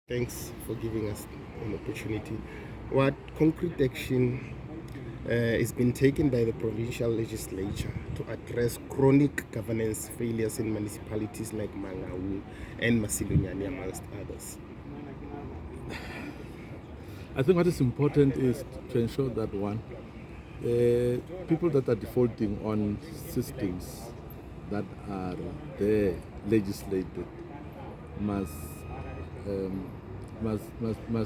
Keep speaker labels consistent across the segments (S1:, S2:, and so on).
S1: Thanks for giving us an opportunity. What concrete action is being taken by the provincial legislature to address chronic governance failures in municipalities like Mangaung and Masilunyani, amongst others?
S2: I think what is important is to ensure that people that are defaulting on systems that are there legislated must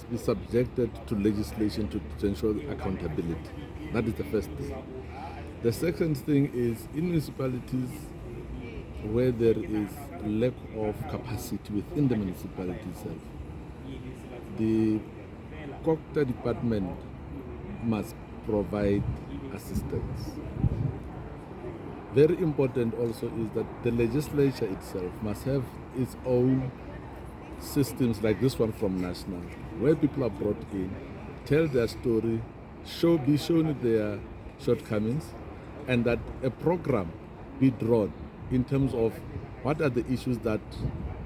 S2: be subjected to legislation to ensure accountability. That is the first thing. The second thing is in municipalities where there is lack of capacity within the municipality itself, the Cogta department must provide assistance. Very important also is that the legislature itself must have its own systems like this one from national, where people are brought in, tell their story, be shown their shortcomings, and that a program be drawn in terms of what are the issues that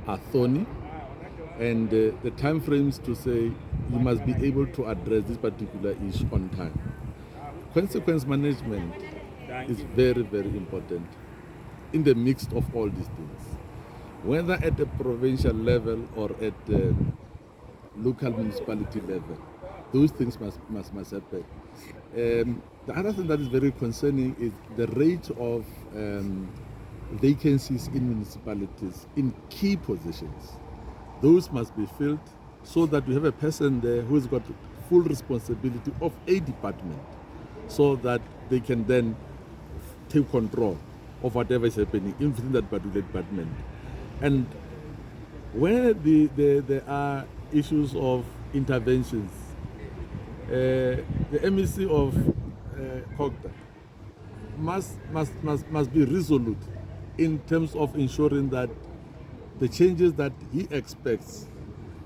S2: are thorny, and the time frames to say you must be able to address this particular issue on time. Consequence management is very, very important in the mix of all these things, whether at the provincial level or at the local municipality level. Those things must happen. The other thing that is very concerning is the rate of vacancies in municipalities in key positions. Those must be filled so that we have a person there who has got full responsibility of a department, so that they can then take control of whatever is happening within that particular department. And where there are issues of interventions, the MEC of Cogta must be resolute in terms of ensuring that the changes that he expects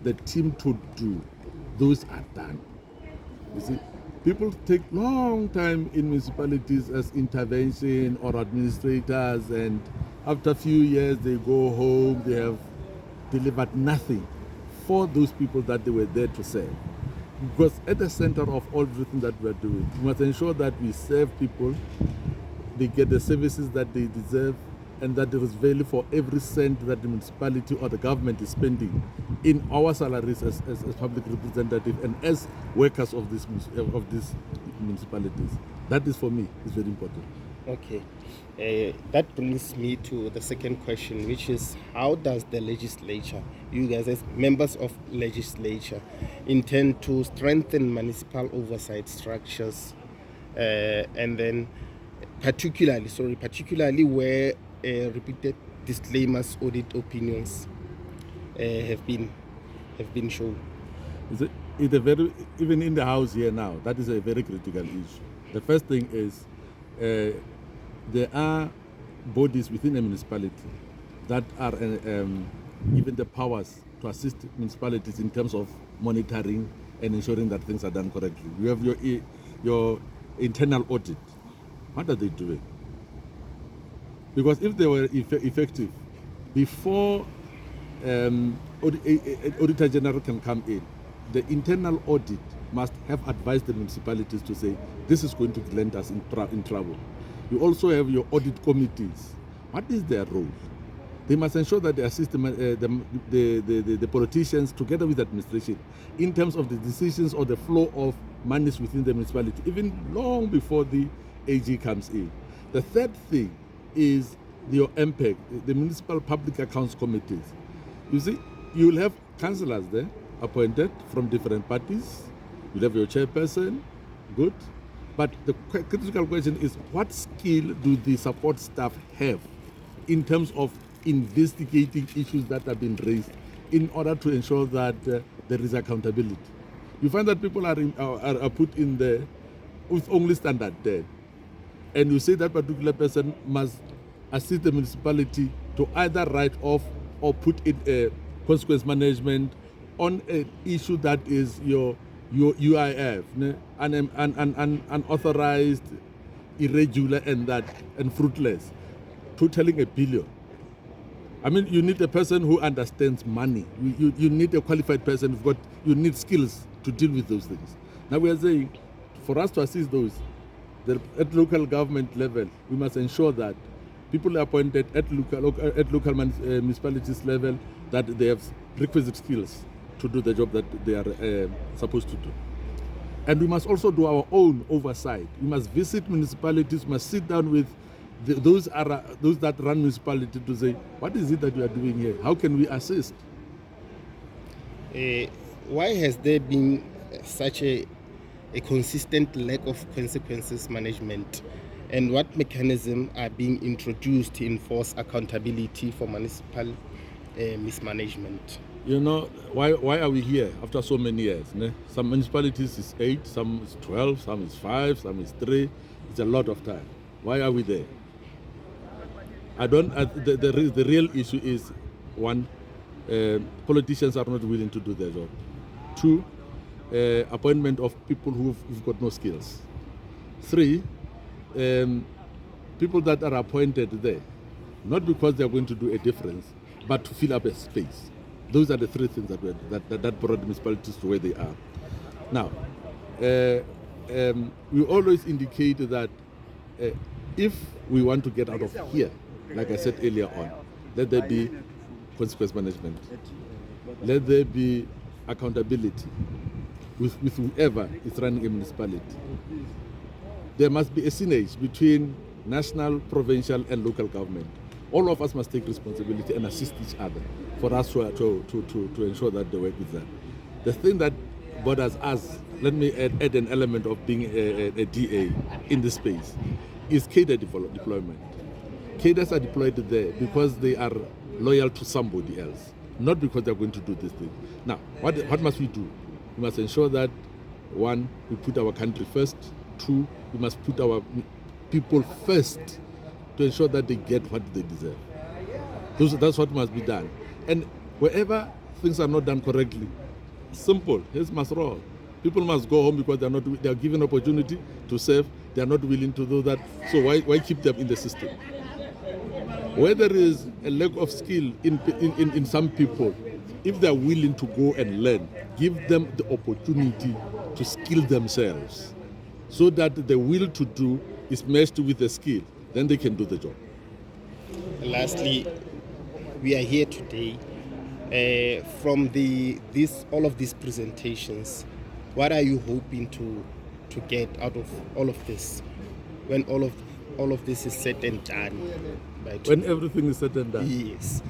S2: the team to do, those are done. You see, people take long time in municipalities as intervention or administrators, and after a few years they go home, they have delivered nothing for those people that they were there to serve. Because at the center of everything that we're doing, we must ensure that we serve people, they get the services that they deserve, and that there is value for every cent that the municipality or the government is spending in our salaries as public representatives and as workers of these municipalities. That is, for me, is very important.
S1: Okay. That brings me to the second question, which is how does the legislature, you guys as members of legislature, intend to strengthen municipal oversight structures, and then particularly where repeated disclaimers, audit opinions have been shown?
S2: It's a very, even in the house here now, that is a very critical issue. The first thing is there are bodies within a municipality that are given the powers to assist municipalities in terms of monitoring and ensuring that things are done correctly. You have your internal audit. What are they doing? Because if they were effective, before Auditor General can come in, the internal audit must have advised the municipalities to say, this is going to land us in trouble. You also have your audit committees. What is their role? They must ensure that they assist the politicians together with the administration in terms of the decisions or the flow of monies within the municipality, even long before the AG comes in. The third thing is your MPL, the Municipal Public Accounts Committees. You see, you will have councillors there appointed from different parties. You'll have your chairperson, good. But the critical question is, what skill do the support staff have in terms of investigating issues that have been raised in order to ensure that there is accountability? You find that people are put in there with only standard 10. And you say that particular person must assist the municipality to either write off or put in a consequence management on an issue that is your UIF, unauthorized, irregular, and fruitless, totaling $1 billion. I mean, you need a person who understands money. You need a qualified person. You need skills to deal with those things. Now we are saying, for us to assist those, at local government level, we must ensure that people are appointed at local municipalities level, that they have requisite skills to do the job that they are supposed to do. And we must also do our own oversight. We must visit municipalities, we must sit down with those that run municipality to say, what is it that you are doing here? How can we assist?
S1: Why has there been such a consistent lack of consequences management, and what mechanisms are being introduced to enforce accountability for municipal mismanagement?
S2: You know, why are we here after so many years? Ne? Some municipalities is 8, some is 12, some is 5, some is 3. It's a lot of time. Why are we there? The real issue is, one, politicians are not willing to do their job. 2, appointment of people who've got no skills. 3, people that are appointed there, not because they're going to do a difference, but to fill up a space. Those are the 3 things that brought municipalities to where they are. Now, we always indicate that if we want to get out of here, like I said earlier on, let there be consequence management. Let there be accountability with whoever is running a municipality. There must be a synergy between national, provincial, and local government. All of us must take responsibility and assist each other for us to ensure that they work with that. The thing that bothers us, let me add an element of being a DA in this space, is cadre deployment. Cadres are deployed there because they are loyal to somebody else, not because they're going to do this thing. Now, what must we do? We must ensure that, 1, we put our country first. 2, we must put our people first to ensure that they get what they deserve. That's what must be done. And wherever things are not done correctly, simple, heads must roll. People must go home because they are given opportunity to serve. They are not willing to do that. So why keep them in the system? Where there is a lack of skill in some people, if they are willing to go and learn, give them the opportunity to skill themselves, so that the will to do is matched with the skill. Then they can do the job.
S1: Lastly, we are here today from all of these presentations. What are you hoping to get out of all of this when all of this is said and done?
S2: When everything is said and done.
S1: Yes.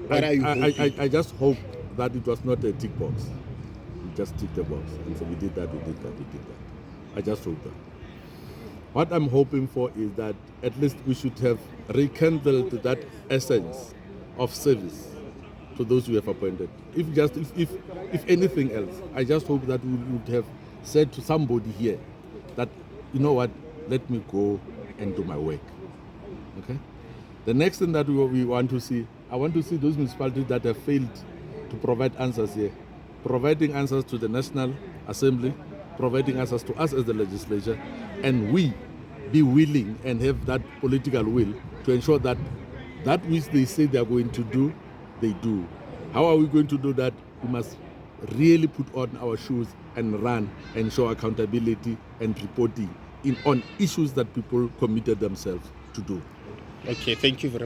S2: What are you hoping? I just hope that it was not a tick box. We just ticked the box and so we did that. I just hope that. What I'm hoping for is that at least we should have rekindled that essence of service to those we have appointed. If anything else, I just hope that we would have said to somebody here that, you know what, let me go and do my work. Okay? The next thing that we want to see, I want to see those municipalities that have failed to provide answers here, providing answers to the National Assembly, providing answers to us as the legislature, and we be willing and have that political will to ensure that which they say they are going to do, they do. How are we going to do that? We must really put on our shoes and run and show accountability and reporting on issues that people committed themselves to do.
S1: Okay, thank you very much.